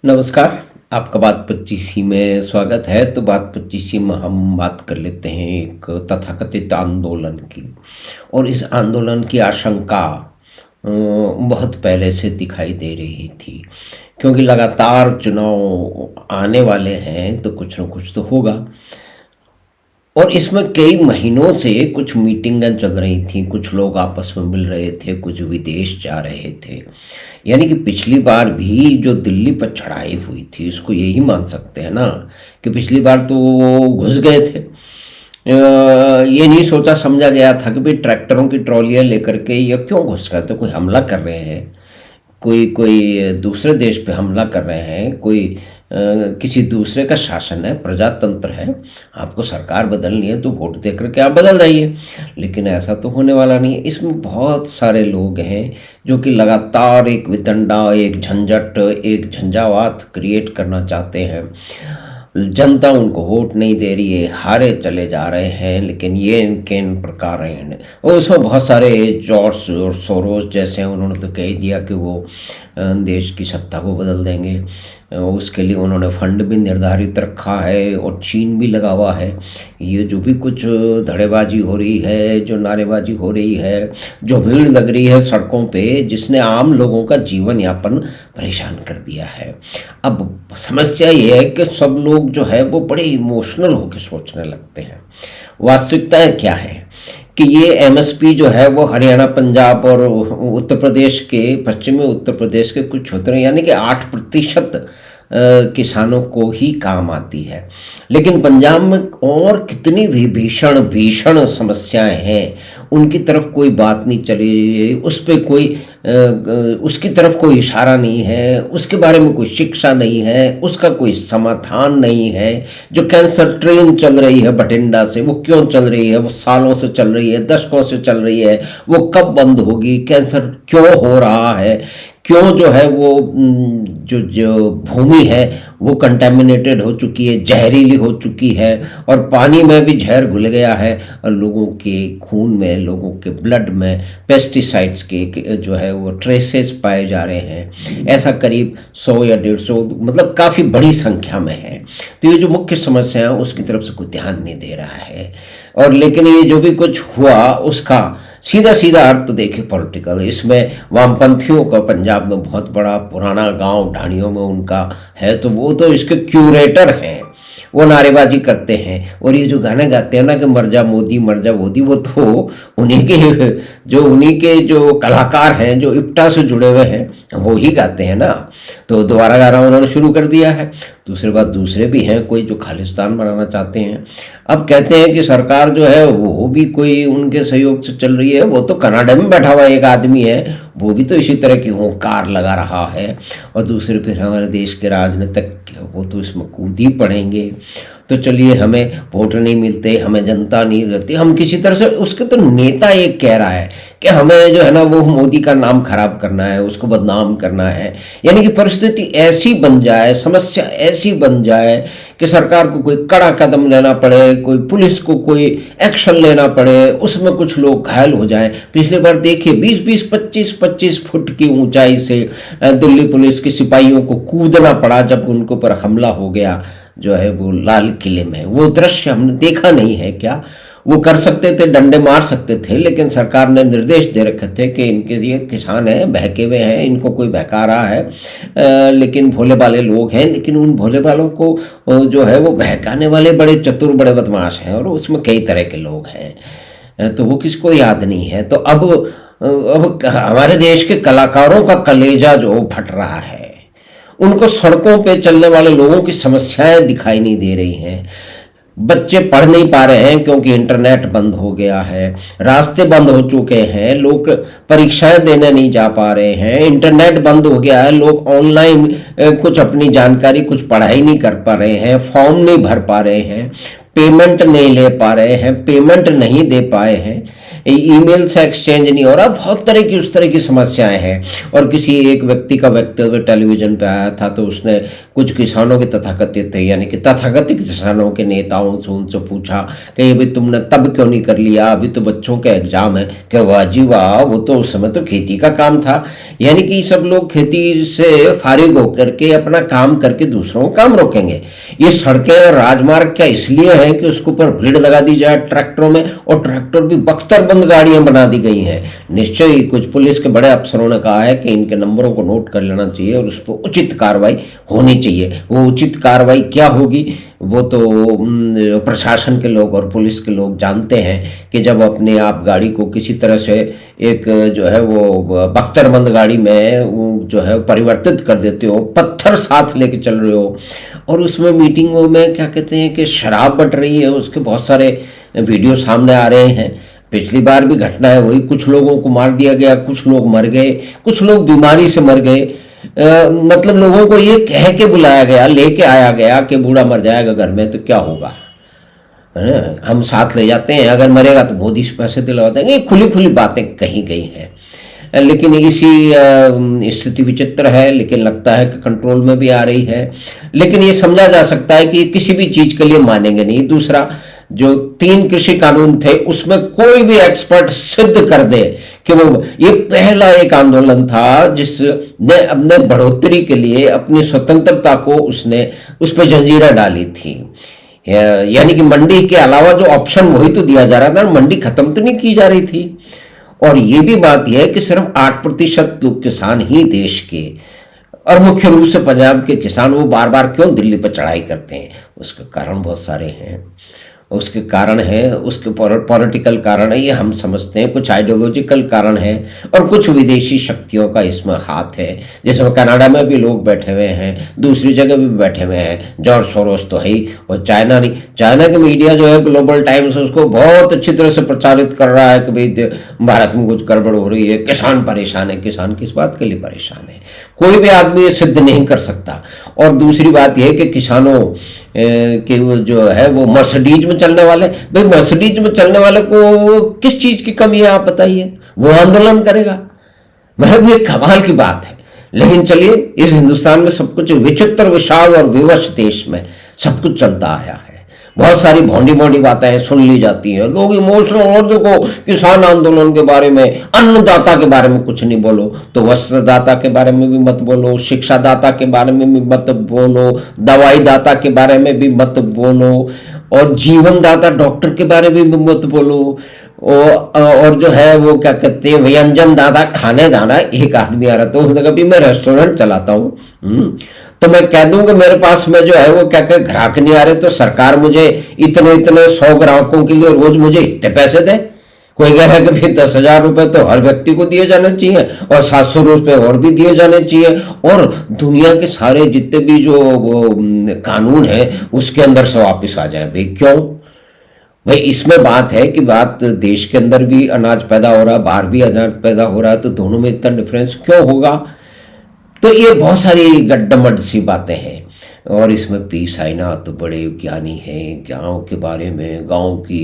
नमस्कार। आपका बात 25 में स्वागत है। तो बात 25 में हम बात कर लेते हैं एक तथाकथित आंदोलन की। और इस आंदोलन की आशंका बहुत पहले से दिखाई दे रही थी, क्योंकि लगातार चुनाव आने वाले हैं तो कुछ न कुछ तो होगा। और इसमें कई महीनों से कुछ मीटिंगें चल रही थी, कुछ लोग आपस में मिल रहे थे, कुछ विदेश जा रहे थे। यानी कि पिछली बार भी जो दिल्ली पर चढ़ाई हुई थी, उसको यही मान सकते हैं ना कि पिछली बार तो वो घुस गए थे। ये नहीं सोचा समझा गया था कि भाई ट्रैक्टरों की ट्रॉलियाँ लेकर के ये क्यों घुस रहे थे, कोई हमला कर रहे हैं, कोई कोई दूसरे देश पे हमला कर रहे हैं, कोई किसी दूसरे का शासन है, प्रजातंत्र है। आपको सरकार बदलनी है तो वोट दे करके आप बदल जाइए, लेकिन ऐसा तो होने वाला नहीं है। इसमें बहुत सारे लोग हैं जो कि लगातार एक वितंडा, एक झंझट, एक झंझावात क्रिएट करना चाहते हैं। जनता उनको वोट नहीं दे रही है, हारे चले जा रहे हैं, लेकिन ये इनके इन प्रकार हैं। और उसमें बहुत सारे जॉर्ज और सोरोस जैसे हैं, उन्होंने तो कह दिया कि वो देश की सत्ता को बदल देंगे। उसके लिए उन्होंने फंड भी निर्धारित रखा है और चीन भी लगा हुआ है। ये जो भी कुछ धड़ेबाजी हो रही है, जो नारेबाजी हो रही है, जो भीड़ लग रही है सड़कों पे, जिसने आम लोगों का जीवन यापन परेशान कर दिया है। अब समस्या ये है कि सब लोग जो है वो बड़े इमोशनल होकर सोचने लगते हैं। वास्तविकता क्या है कि ये एमएसपी जो है वो हरियाणा, पंजाब और उत्तर प्रदेश के, पश्चिमी उत्तर प्रदेश के कुछ क्षेत्रों यानी कि 8% किसानों को ही काम आती है। लेकिन पंजाब में और कितनी भी भीषण भीषण समस्याएं हैं, उनकी तरफ कोई बात नहीं चली, उस पर कोई उसकी तरफ कोई इशारा नहीं है, उसके बारे में कोई शिक्षा नहीं है, उसका कोई समाधान नहीं है। जो कैंसर ट्रेन चल रही है बठिंडा से, वो क्यों चल रही है? वो सालों से चल रही है, दशकों से चल रही है, वो कब बंद होगी? कैंसर क्यों हो रहा है? क्यों जो है वो जो जो भूमि है वो कंटेमिनेटेड हो चुकी है, जहरीली हो चुकी है, और पानी में भी जहर घुल गया है, और लोगों के खून में, लोगों के ब्लड में पेस्टिसाइड्स के जो है वो ट्रेसेस पाए जा रहे हैं। ऐसा करीब 100 या 150, मतलब काफ़ी बड़ी संख्या में है। तो ये जो मुख्य समस्या है उसकी तरफ से कोई ध्यान नहीं दे रहा है। और लेकिन ये जो भी कुछ हुआ उसका सीधा सीधा अर्थ तो देखिए पॉलिटिकल। इसमें वामपंथियों का पंजाब में बहुत बड़ा पुराना गांव ढाणियों में उनका है, तो वो तो इसके क्यूरेटर हैं, वो नारेबाजी करते हैं। और ये जो गाने गाते हैं ना कि मर जा मोदी, मर जा मोदी, वो तो उन्हीं के जो कलाकार हैं, जो इप्टा से जुड़े हुए हैं, वो ही गाते हैं ना। तो दोबारा गाना उन्होंने शुरू कर दिया है। दूसरी बात, दूसरे भी हैं कोई जो खालिस्तान बनाना चाहते हैं। अब कहते हैं कि सरकार जो है वो भी कोई उनके सहयोग से चल रही है। वो तो कनाडा में बैठा हुआ एक आदमी है, वो भी तो इसी तरह की हुंकार लगा रहा है। और दूसरे फिर हमारे देश के राजनीतिक, वो तो इसमें कूद ही पड़ेंगे। तो चलिए, हमें वोट नहीं मिलते, हमें जनता नहीं करती, हम किसी तरह से, उसके तो नेता एक कह रहा है कि हमें जो है ना वो मोदी का नाम खराब करना है, उसको बदनाम करना है। यानी कि परिस्थिति ऐसी बन जाए, समस्या ऐसी बन जाए कि सरकार को कोई कड़ा कदम लेना पड़े, कोई पुलिस को कोई एक्शन लेना पड़े, उसमें कुछ लोग घायल हो जाएं। पिछली बार देखिए 20-20, 25-25 फुट की ऊंचाई से दिल्ली पुलिस के सिपाहियों को कूदना पड़ा जब उनके ऊपर हमला हो गया जो है वो लाल किले में। वो दृश्य हमने देखा नहीं है क्या? वो कर सकते थे, डंडे मार सकते थे, लेकिन सरकार ने निर्देश दे रखे थे कि इनके ये किसान हैं, बहके हुए हैं, इनको कोई बहका रहा है। लेकिन भोले भाले लोग हैं, लेकिन उन भोले भालों को जो है वो बहकाने वाले बड़े चतुर, बड़े बदमाश हैं, और उसमें कई तरह के लोग हैं। तो वो किसको याद नहीं है? तो अब हमारे देश के कलाकारों का कलेजा जो फट रहा है, उनको सड़कों पे चलने वाले लोगों की समस्याएं दिखाई नहीं दे रही हैं। बच्चे पढ़ नहीं पा रहे हैं क्योंकि इंटरनेट बंद हो गया है, रास्ते बंद हो चुके हैं, लोग परीक्षाएं देने नहीं जा पा रहे हैं, इंटरनेट बंद हो गया है, लोग ऑनलाइन कुछ अपनी जानकारी, कुछ पढ़ाई नहीं कर पा रहे हैं, फॉर्म नहीं भर पा रहे हैं, पेमेंट नहीं ले पा रहे हैं, पेमेंट नहीं दे पाए हैं। ईमेल से एक्सचेंज नहीं हो रहा, बहुत तरह की उस तरह की समस्याएं हैं। और किसी एक व्यक्ति का वक्तव्य टेलीविजन पे आया था, तो उसने कुछ किसानों के तथाकथित यानी कि तथाकथित किसानों के नेताओं से उनसे पूछा कि भाई तुमने तब क्यों नहीं कर लिया, अभी तो बच्चों के एग्जाम है। कि वाह जी वाह, वो तो उस समय तो खेती का काम था। यानी कि सब लोग खेती से फारिग होकर के अपना काम करके दूसरों को काम रोकेंगे। ये सड़कें और राजमार्ग क्या इसलिए हैं कि उसके ऊपर भीड़ लगा दी जाए ट्रैक्टरों में, और ट्रैक्टर भी बख्तरबंद गाड़ियां बना दी गई हैं। निश्चय ही कुछ पुलिस के बड़े अफसरों ने कहा है कि इनके नंबरों को नोट कर लेना चाहिए और उस पर उचित कार्रवाई होनी चाहिए। वो उचित कार्रवाई क्या होगी वो तो प्रशासन के लोग और पुलिस के लोग जानते हैं कि जब अपने आप गाड़ी को किसी तरह से एक जो है वो बख्तरबंद गाड़ी में जो है परिवर्तित कर देते हो, पत्थर साथ लेके चल रहे हो, और उसमें मीटिंगों में क्या कहते हैं कि शराब बट रही है, उसके बहुत सारे वीडियो सामने आ रहे हैं। पिछली बार भी घटना है वही, कुछ लोगों को मार दिया गया, कुछ लोग मर गए, कुछ लोग बीमारी से मर गए। मतलब लोगों को ये कह के बुलाया गया, लेके आया गया कि बूढ़ा मर जाएगा घर में तो क्या होगा, है ना, हम साथ ले जाते हैं, अगर मरेगा तो मोदी से पैसे दिलवा देंगे। खुली खुली बातें कही गई हैं। लेकिन इसी स्थिति विचित्र है, लेकिन लगता है कि कंट्रोल में भी आ रही है। लेकिन ये समझा जा सकता है कि किसी भी चीज के लिए मानेंगे नहीं। दूसरा, जो 3 कृषि कानून थे उसमें कोई भी एक्सपर्ट सिद्ध कर दे कि वो ये पहला एक आंदोलन था जिसने अपने बढ़ोतरी के लिए अपनी स्वतंत्रता को उसने उस पर जंजीरें डाली थी। यानी कि मंडी के अलावा जो ऑप्शन वही तो दिया जा रहा था, मंडी खत्म तो नहीं की जा रही थी। और ये भी बात यह है कि सिर्फ 8% लोग किसान ही देश के, और मुख्य रूप से पंजाब के किसान, वो बार बार क्यों दिल्ली पर चढ़ाई करते हैं, उसके कारण बहुत सारे हैं। उसके कारण है, उसके पॉलिटिकल कारण है, ये हम समझते हैं। कुछ आइडियोलॉजिकल कारण है और कुछ विदेशी शक्तियों का इसमें हाथ है। जैसे कनाडा में भी लोग बैठे हुए हैं, दूसरी जगह भी बैठे हुए हैं। जॉर्ज सोरोस तो है ही, और चाइना नहीं, चाइना की मीडिया जो है ग्लोबल टाइम्स उसको बहुत अच्छी तरह से प्रचारित कर रहा है कि भाई भारत में कुछ गड़बड़ हो रही है, किसान परेशान है। किसान किस बात के लिए परेशान है? कोई भी आदमी ये सिद्ध नहीं कर सकता। और दूसरी बात यह कि किसानों कि वो जो है वो मर्सिडीज में चलने वाले, भाई मर्सिडीज में चलने वाले को किस चीज की कमी है आप बताइए? वो आंदोलन करेगा, मतलब ये कमाल की बात है। लेकिन चलिए, इस हिंदुस्तान में सब कुछ विचित्र, विशाल और विवश देश में सब कुछ चलता आया है। बहुत सारी भोंडी भोंडी बातें सुन ली जाती हैं, लोग इमोशनल। और देखो, किसान आंदोलन के बारे में, अन्नदाता के बारे में कुछ नहीं बोलो तो वस्त्रदाता के बारे में भी मत बोलो, शिक्षा दाता के बारे में भी मत बोलो, दवाई दाता के बारे में भी मत बोलो, और जीवन दाता डॉक्टर के बारे में भी मत बोलो। और जो है वो क्या कहते हैं, व्यंजन दाता खाने दाना। एक आदमी आ रहा था, उसने कहा मैं रेस्टोरेंट चलाता हूँ, तो मैं कह दूं कि मेरे पास में जो है वो क्या क्या ग्राहक नहीं आ रहे, तो सरकार मुझे इतने 100 ग्राहकों के लिए रोज मुझे इतने पैसे दे। कोई कह रहा है कि भाई 10,000 रुपए तो हर व्यक्ति को दिए जाने चाहिए, और 700 रुपए और भी दिए जाने चाहिए, और दुनिया के सारे जितने भी जो वो कानून है उसके अंदर से वापिस आ जाए। भाई क्यों? भाई इसमें बात है कि बात देश के अंदर भी अनाज पैदा हो रहा है, बाहर भी अनाज पैदा हो रहा है, तो दोनों में इतना डिफरेंस क्यों होगा? तो ये बहुत सारी गड्ढमड सी बातें हैं। और इसमें पी साईनाथ तो बड़े ज्ञानी हैं, गांव के बारे में, गांव की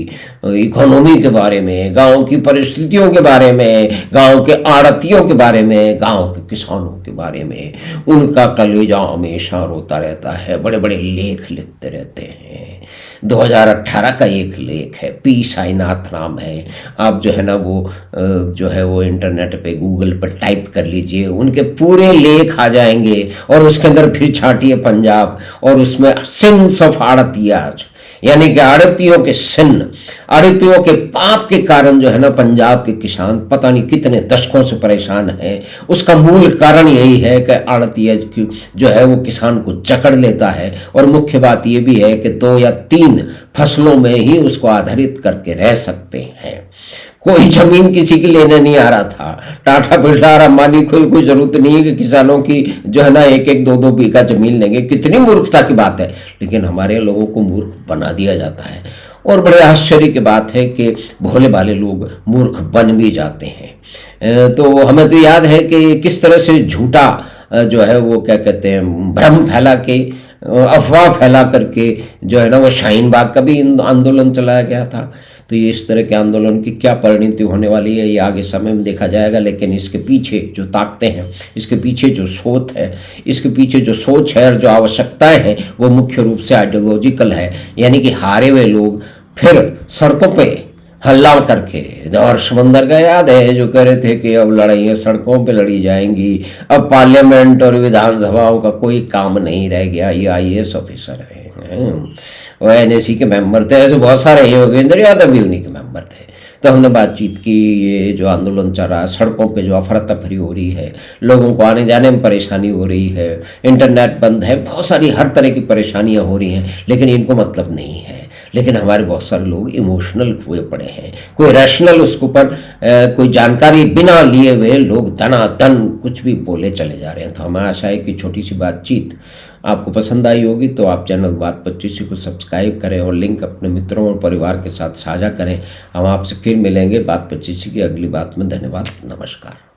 इकोनॉमी के बारे में, गांव की परिस्थितियों के बारे में, गांव के आड़तियों के बारे में, गांव के किसानों के बारे में उनका कलेजा हमेशा रोता रहता है। बड़े बड़े लेख लिखते रहते हैं। 2018 का एक लेख है, पी साईनाथ नाम है। आप जो है ना वो जो है वो इंटरनेट पे गूगल पर टाइप कर लीजिए, उनके पूरे लेख आ जाएंगे। और उसके अंदर फिर छाटिए पंजाब, और उसमें सिन्स ऑफ आड़तियाज, यानी कि आड़तियों के सिन, आड़तियों के पाप के कारण जो है ना पंजाब के किसान पता नहीं कितने दशकों से परेशान हैं। उसका मूल कारण यही है कि आड़तिया जो है वो किसान को जकड़ लेता है। और मुख्य बात ये भी है कि 2 या 3 फसलों में ही उसको आधारित करके रह सकते हैं। कोई जमीन किसी की लेने नहीं आ रहा था। टाटा बिरला और अंबानी कोई जरूरत नहीं है कि किसानों की जो है ना 1-1, 2-2 बीघा जमीन लेंगे। कितनी मूर्खता की बात है, लेकिन हमारे लोगों को मूर्ख बना दिया जाता है। और बड़े आश्चर्य की बात है कि भोले भाले लोग मूर्ख बन भी जाते हैं। तो हमें तो याद है कि किस तरह से झूठा जो है वो क्या कहते हैं भ्रम फैला के, अफवाह फैला करके जो है ना वो शाहीन बाग का भी आंदोलन चलाया गया था। तो ये इस तरह के आंदोलन की क्या परिणति होने वाली है ये आगे समय में देखा जाएगा। लेकिन इसके पीछे जो ताकतें हैं, इसके पीछे जो सोच है, इसके पीछे जो सोच है और जो आवश्यकताएं हैं वो मुख्य रूप से आइडियोलॉजिकल है। यानी कि हारे हुए लोग फिर सड़कों पे हल्ला करके, और समंदर का याद है जो कह रहे थे कि अब लड़ाइयाँ सड़कों पे लड़ी जाएंगी, अब पार्लियामेंट और विधानसभाओं का कोई काम नहीं रह गया। ये IAS ऑफिसर हैं, वो NAC के मेंबर थे, ऐसे बहुत सारे, योगेंद्र यादव भी उन्हीं के मेंबर थे। तो हमने बातचीत की, ये जो आंदोलन चल रहा है, सड़कों पे जो अफरा तफरी हो रही है, लोगों को आने जाने में परेशानी हो रही है, इंटरनेट बंद है, बहुत सारी हर तरह की परेशानियां हो रही हैं, लेकिन इनको मतलब नहीं है। लेकिन हमारे बहुत सारे लोग इमोशनल हुए पड़े हैं, कोई रैशनल उसके ऊपर कोई जानकारी बिना लिए हुए लोग दनादन कुछ भी बोले चले जा रहे हैं। तो हमें आशा है कि छोटी सी बातचीत आपको पसंद आई होगी, तो आप चैनल बात 25 को सब्सक्राइब करें और लिंक अपने मित्रों और परिवार के साथ साझा करें। हम आपसे फिर मिलेंगे बात 25 की अगली बात में। धन्यवाद, नमस्कार।